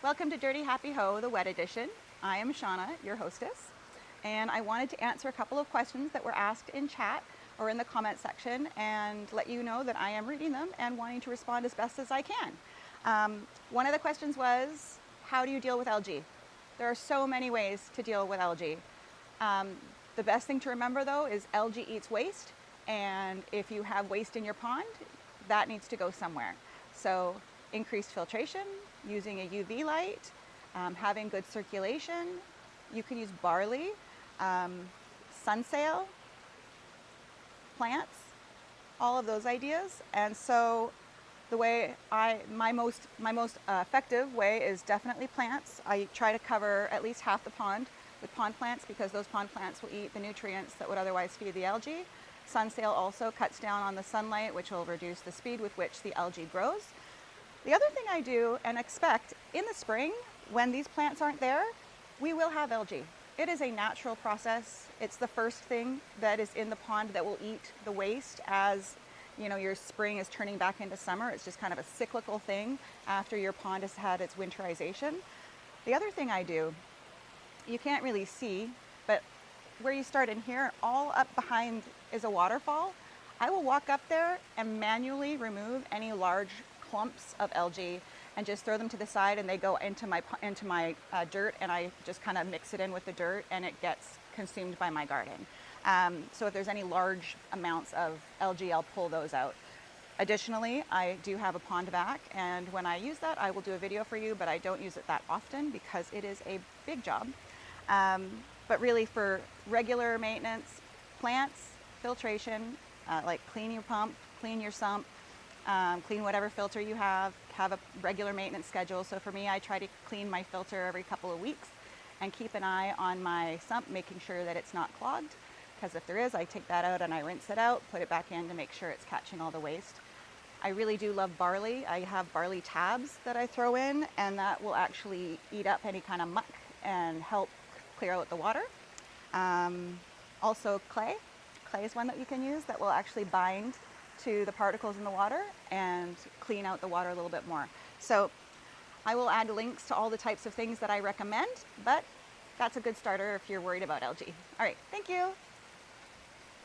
Welcome to Dirty Happy Hoe, the wet edition. I am Shauna, your hostess, and I wanted to answer a couple of questions that were asked in chat or in the comment section and let you know that I am reading them and wanting to respond as best as I can. One of the questions was, how do you deal with algae? There are so many ways to deal with algae. The best thing to remember though is algae eats waste, and if you have waste in your pond, that needs to go somewhere. So increased filtration, using a UV light, having good circulation. You can use barley, sunsail, plants, all of those ideas. And so the way my most effective way is definitely plants. I try to cover at least half the pond with pond plants because those pond plants will eat the nutrients that would otherwise feed the algae. Sunsail also cuts down on the sunlight, which will reduce the speed with which the algae grows. The other thing I do and expect in the spring, when these plants aren't there, we will have algae. It is a natural process. It's the first thing that is in the pond that will eat the waste as your spring is turning back into summer. It's just kind of a cyclical thing after your pond has had its winterization. The other thing I do, you can't really see, but where you start in here, all up behind is a waterfall. I will walk up there and manually remove any large clumps of algae and just throw them to the side, and they go into my dirt, and I just kind of mix it in with the dirt and it gets consumed by my garden. So if there's any large amounts of algae, I'll pull those out. Additionally, I do have a pond vac, and when I use that, I will do a video for you, but I don't use it that often because it is a big job. But really for regular maintenance, plants, filtration, like clean your pump, clean your sump, clean whatever filter you have a regular maintenance schedule. So for me, I try to clean my filter every couple of weeks and keep an eye on my sump, making sure that it's not clogged. Because if there is, I take that out and I rinse it out, put it back in to make sure it's catching all the waste. I really do love barley. I have barley tabs that I throw in, and that will actually eat up any kind of muck and help clear out the water. Also clay. Clay is one that you can use that will actually bind to the particles in the water and clean out the water a little bit more. So I will add links to all the types of things that I recommend, but that's a good starter if you're worried about algae. All right, thank you.